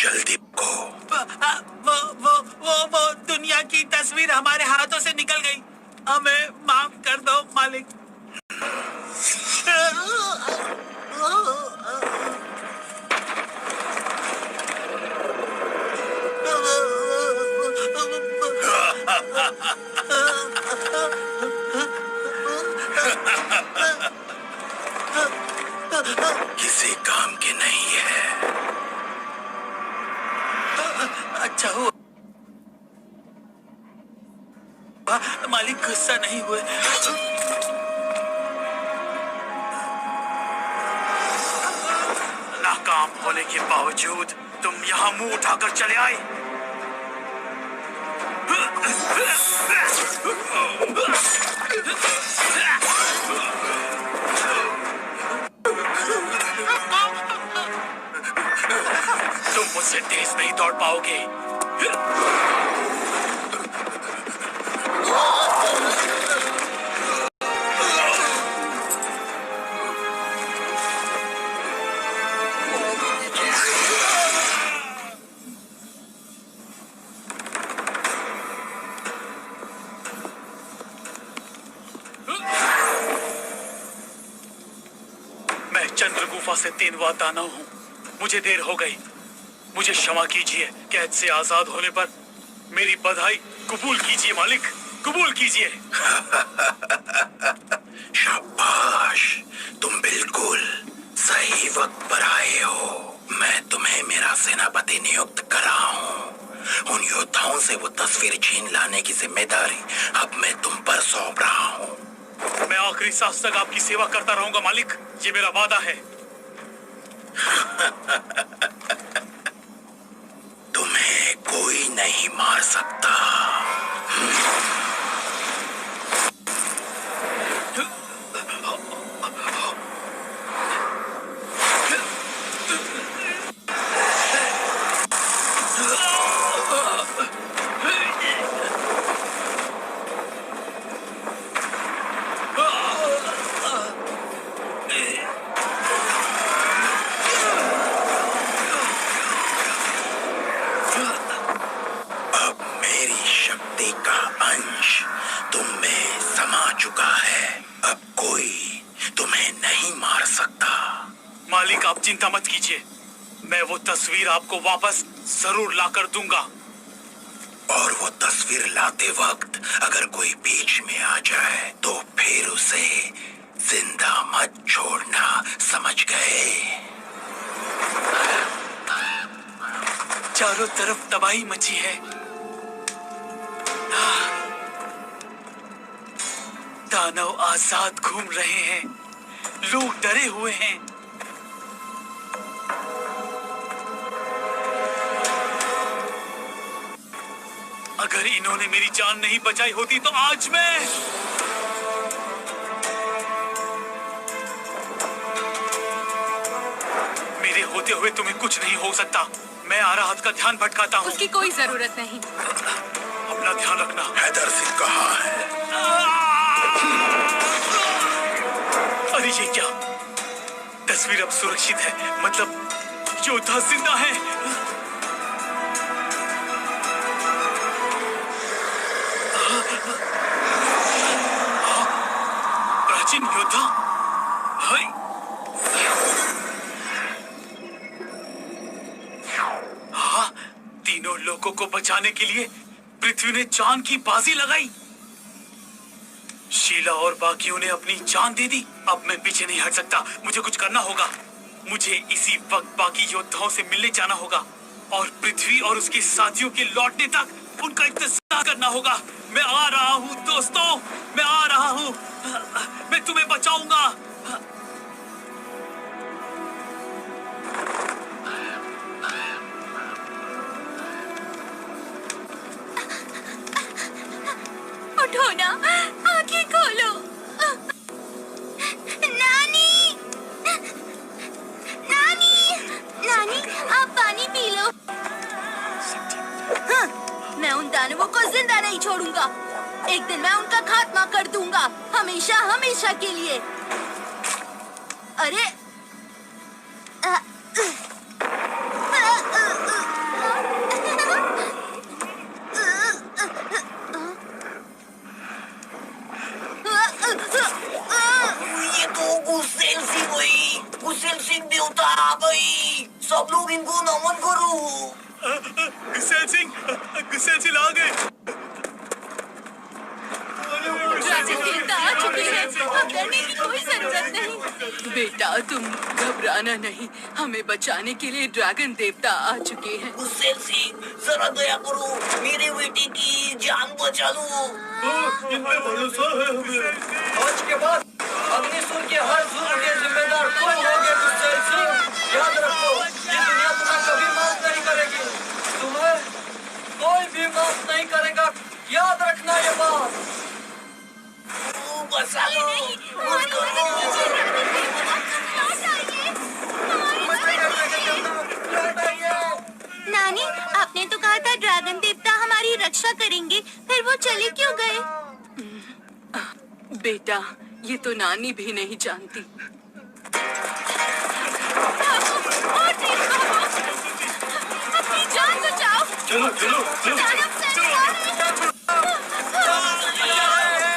जल्दी को। वो दुनिया की तस्वीर हमारे हाथों से निकल गई। हमें माफ कर दो मालिक। किसी काम के नहीं है। अच्छा हुआ मालिक गुस्सा नहीं हुए। नाकाम होने के बावजूद तुम यहाँ मुंह उठाकर चले आए। तुम मुझसे तेज नहीं दौड़ पाओगे। मैं चंद्र गुफा से तेनवा दानव हूँ। मुझे देर हो गई, मुझे क्षमा कीजिए। कैद से आजाद होने पर मेरी बधाई कबूल कीजिए मालिक, कबूल कीजिए। शाबाश, तुम बिल्कुल सही वक्त पर आए हो। मैं तुम्हें मेरा सेनापति नियुक्त करा हूँ। उन योद्धाओं से वो तस्वीर छीन लाने की जिम्मेदारी अब मैं तुम पर सौंप रहा हूँ। मैं आखिरी सांस तक आपकी सेवा करता रहूंगा मालिक, ये मेरा वादा है। तुम्हें कोई नहीं मार सकता। मालिक आप चिंता मत कीजिए, मैं वो तस्वीर आपको वापस जरूर लाकर दूंगा। और वो तस्वीर लाते वक्त अगर कोई बीच में आ जाए तो फिर उसे जिंदा मत छोड़ना, समझ गए? चारों तरफ तबाही मची है। दानव आजाद घूम रहे हैं, लोग डरे हुए हैं। अगर इन्होंने मेरी जान नहीं बचाई होती तो आज मैं मेरे होते हुए तुम्हें कुछ नहीं हो सकता। मैं आराहत का ध्यान भटकाता हूँ। उसकी कोई जरूरत नहीं। अपना ध्यान रखना। हैदर सिंह कहाँ है? अरे ये क्या? तस्वीर अब सुरक्षित है, मतलब योद्धा जिंदा है। प्राचीन योद्धा। हाय। हाँ, तीनों लोगों को बचाने के लिए पृथ्वी ने जान की बाजी लगाई। शीला और बाकियों ने अपनी जान दे दी। अब मैं पीछे नहीं हट सकता, मुझे कुछ करना होगा। मुझे इसी वक्त बाकी योद्धाओं से मिलने जाना होगा और पृथ्वी और उसके साथियों के लौटने तक उनका इंतजार करना होगा। मैं आ रहा हूँ दोस्तों, मैं आ रहा हूँ। मैं तुम्हें बचाऊंगा। उठो ना, आंखें खोलो। नानी, नानी, नानी, आप पानी पी लो। हाँ, मैं उन दानवों को जिंदा नहीं छोड़ूंगा। एक दिन मैं उनका खात्मा कर दूंगा, हमेशा हमेशा के लिए। अरे सब लोग इनको नमन करो। गुस्सेल सिंह आ गए। ड्रैगन देवता आ चुके हैं, अब डरने की कोई जरूरत नहीं। बेटा तुम घबराना नहीं, हमें बचाने के लिए ड्रैगन देवता आ चुके हैं। गुस्सेल सिंह जरा दया करो, मेरे बेटे की जान बचा लो। आज के बाद अग्निसूर के हर जुल्म के जिम्मेदार तुम होगे गुस्सेल सिंह। याद रखो, ये दुनिया तुम्हें कभी माफ नहीं करेगी, तुम्हें कोई भी माफ नहीं करेगा, याद रखना ये बात। बचा लो, नानी, आपने तो कहा था ड्रैगन देवता हमारी रक्षा करेंगे, फिर वो चले क्यों गए? बेटा, ये तो नानी भी नहीं जानती। अपनी जान बचाओ। चलो चलो चलो दानव सैनिक आ रहे हैं।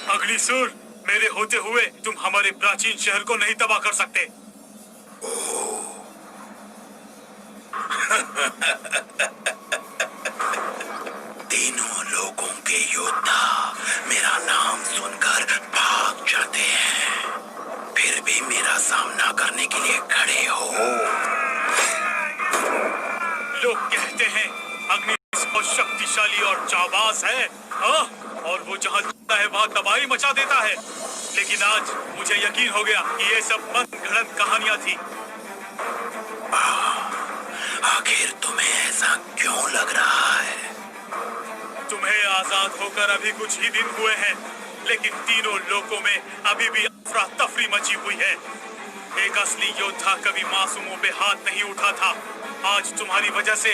अग्निसूर, मेरे होते हुए तुम हमारे प्राचीन शहर को नहीं तबाह कर सकते। तीनों लोगों के योद्धा मेरा नाम सुनकर भाग जाते हैं, फिर भी मेरा सामना करने के लिए खड़े हो। लोग कहते हैं अग्नि बहुत शक्तिशाली और जाबाज है, हाँ? और वो जहाँ जाता है वहाँ तबाही मचा देता है, लेकिन आज मुझे यकीन हो गया कि ये सब मन गढ़ंत कहानियां थी। आखिर तुम्हें ऐसा क्यों लग रहा है? तुम्हें आजाद होकर अभी कुछ ही दिन हुए हैं, लेकिन तीनों लोगों में अभी भी अफरा तफरी मची हुई है। एक असली योद्धा कभी मासूमों पे हाथ नहीं उठा था। आज तुम्हारी वजह से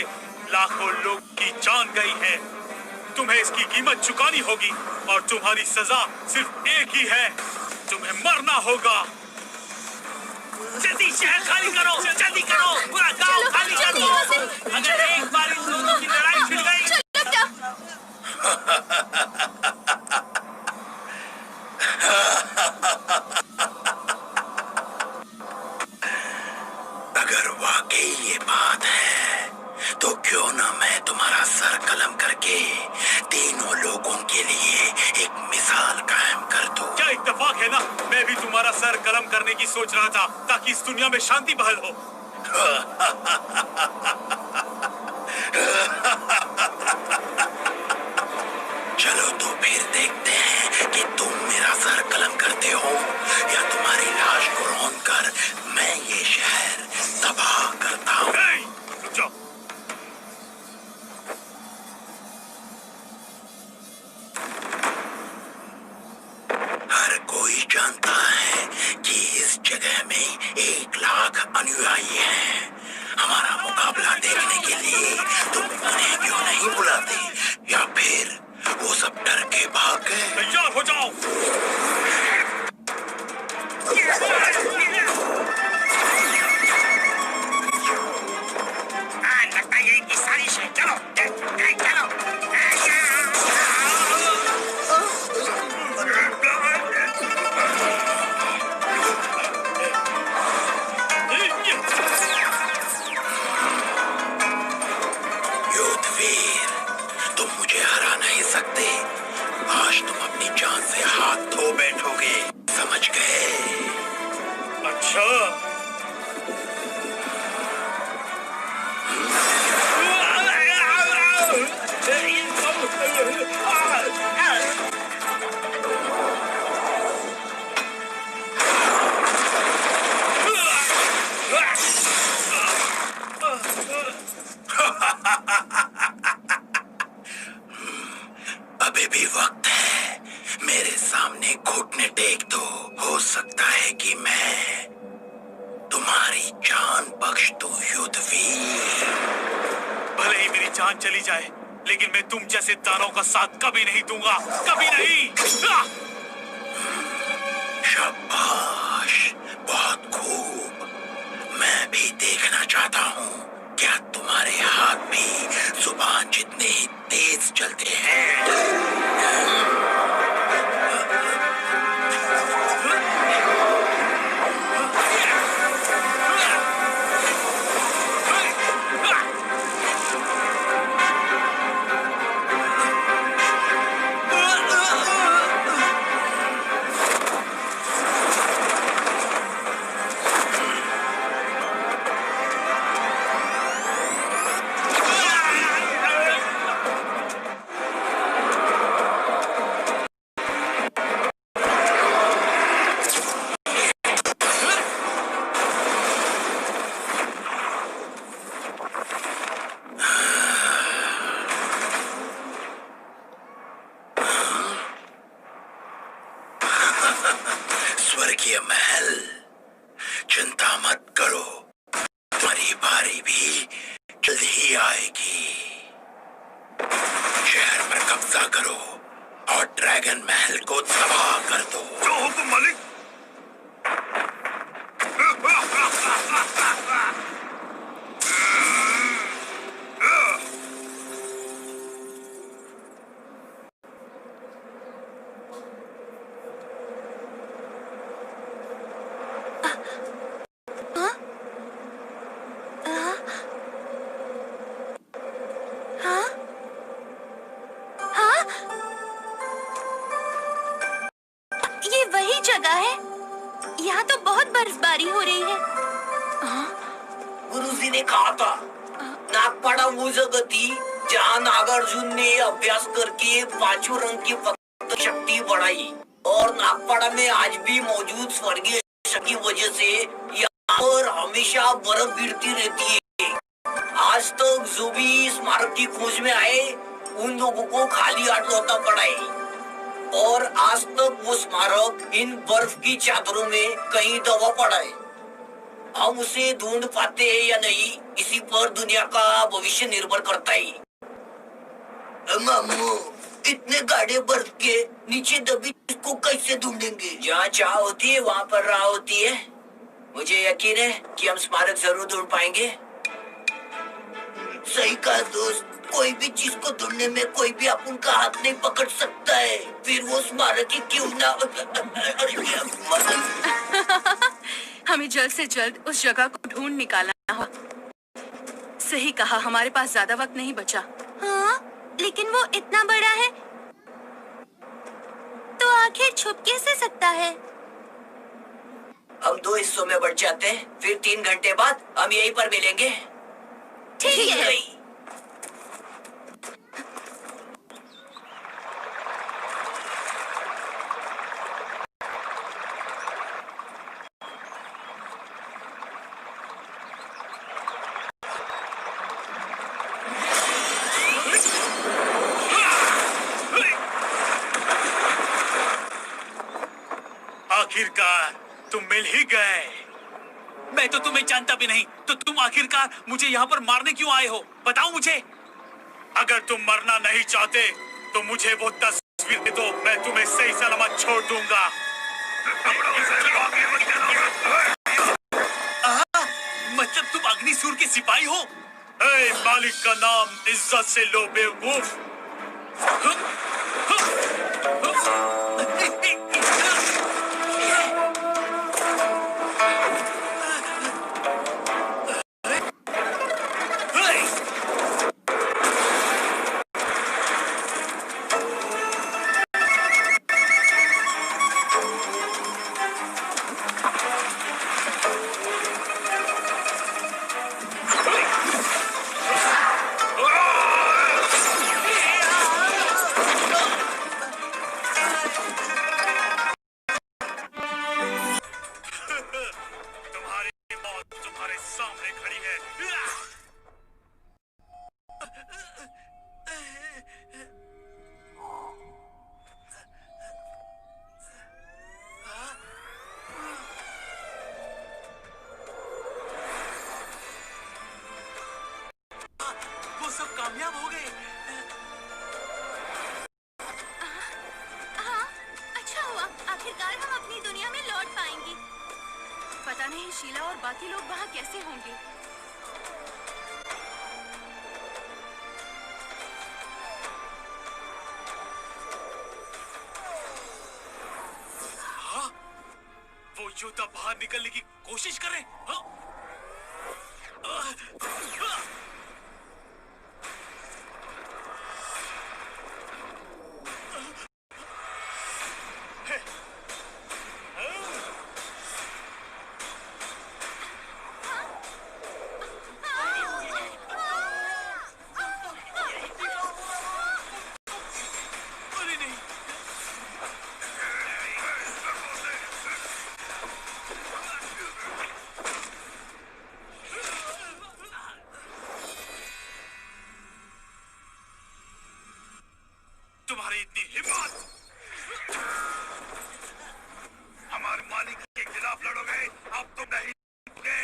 लाखों लोग की जान गई है। तुम्हें इसकी कीमत चुकानी होगी और तुम्हारी सजा सिर्फ एक ही है, तुम्हें मरना होगा। जल्दी शहर खाली करो, जल्दी करो, पूरा गांव खाली कर दो। अगर एक बार इन दोनों की लड़ाई छिड़ गई, अगर वाकई ये बात है तो क्यों ना मैं तुम्हारा सर कलम करके तीनों लोगों के लिए एक मिसाल कायम कर दूं। क्या इत्तेफाक है ना, मैं भी तुम्हारा सर कलम करने की सोच रहा था ताकि इस दुनिया में शांति बहाल हो। चलो तो फिर देखते हैं कि तुम मेरा सर कलम करते हो या तुम्हारी लाश को रौंदकर मैं ये शहर तबाह करता हूँ। रुक जाओ। हर कोई जानता है कि इस जगह में 1 लाख अनुयायी हैं। हमारा मुकाबला देखने के लिए तुम उन्हें क्यों नहीं बुलाते, या फिर वो सब डर के भाग गए? तैयार हो जाओ। लगता है यही की साजिश है। चलो चलो। योद्धवीर, तुम मुझे हरा नहीं सकते। आज तुम अपनी जान से हाथ धो बैठोगे, समझ गए? अच्छा, अभी भी वक्त है, मेरे सामने घुटने टेक दो। हो सकता है कि मैं तुम्हारी जान बख्श दूं युद्धवीर। भले ही मेरी जान चली जाए, लेकिन मैं तुम जैसे दानव का साथ कभी नहीं दूंगा, कभी नहीं। शाबाश, बहुत खूब। मैं भी देखना चाहता हूँ, क्या तुम्हारे हाथ भी जुबान जितने ही तेज चलते हैं? स्वर्गीय महल, चिंता मत करो, तुम्हारी बारी भी जल्द ही आएगी। शहर पर कब्जा करो और ड्रैगन महल को तबाह कर दो। जो हुक्म मालिक। ये वही जगह है। यहाँ तो बहुत बर्फबारी हो रही है। गुरुजी ने कहा था, नागपाड़ा वो जगह थी जहाँ नागार्जुन ने अभ्यास करके पांचों रंग की पकड़ शक्ति बढ़ाई, और नागपाड़ा में आज भी मौजूद स्वर्गीय शक्ति की वजह से यहाँ पर हमेशा बर्फ गिरती रहती है। आज तक जो भी स्मारक की खोज में आए, उन लोगों को खाली हाथ लौटा पड़ा है, और आज तक वो स्मारक इन बर्फ की चादरों में कहीं दबा पड़ा है। हम उसे ढूंढ पाते हैं या नहीं, इसी पर दुनिया का भविष्य निर्भर करता है। मामू, इतने गाढ़े बर्फ के नीचे दबी इसको कैसे ढूंढेंगे? जहाँ चाह होती है वहाँ पर राह होती है। मुझे यकीन है कि हम स्मारक जरूर ढूंढ पाएंगे। सही कहा दोस्त, कोई भी चीज को ढूंढने में कोई भी अपन का हाथ नहीं पकड़ सकता है, फिर वो स्मारक ही क्यों ना। हमें जल्द से जल्द उस जगह को ढूंढ निकालना होगा। सही कहा, हमारे पास ज्यादा वक्त नहीं बचा। हाँ, लेकिन वो इतना बड़ा है तो आखिर छुप कैसे सकता है? हम 2 हिस्सों में बढ़ जाते हैं, फिर 3 घंटे बाद हम यहीं पर मिलेंगे। ठीक है। आखिरकार तुम मिल ही गए। मैं तो तुम्हें जानता भी नहीं, तो तुम आखिरकार मुझे यहाँ पर मारने क्यों आए हो? बताओ मुझे। अगर तुम मरना नहीं चाहते तो मुझे वो तस्वीर दे दो, मैं तुम्हें सही सलामत छोड़ दूंगा। मतलब तुम अग्निसूर के सिपाही हो? ए, मालिक का नाम इज्जत से लो बेवकूफ। पता नहीं शीला और बाकी लोग वहाँ कैसे होंगे। हाँ? वो योद्धा बाहर निकलने की कोशिश कर रहे हैं। हाँ? अरे नहीं, तुम्हारी इतनी हिम्मत! हमारे मालिक के खिलाफ लड़ोगे? अब तुम नहीं लड़ोगे।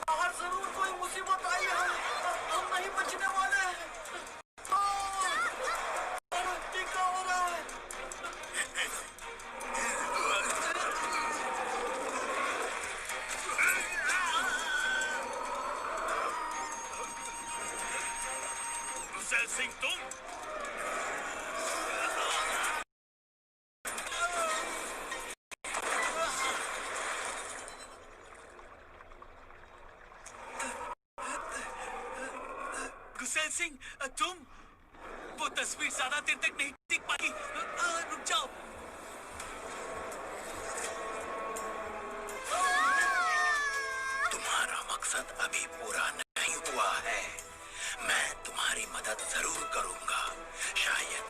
बाहर जरूर कोई मुसीबत आई है, हम नहीं बचने वाले हैं। ये क्या हो रहा है? गुसेल सिंह, तुम? गुसेल सिंह, तुम? वो तस्वीर ज्यादा देर तक नहीं टिक पाई। रुक जाओ। तुम्हारा मकसद अभी पूरा नहीं हुआ है। मैं तुम्हारी मदद जरूर करूंगा। शायद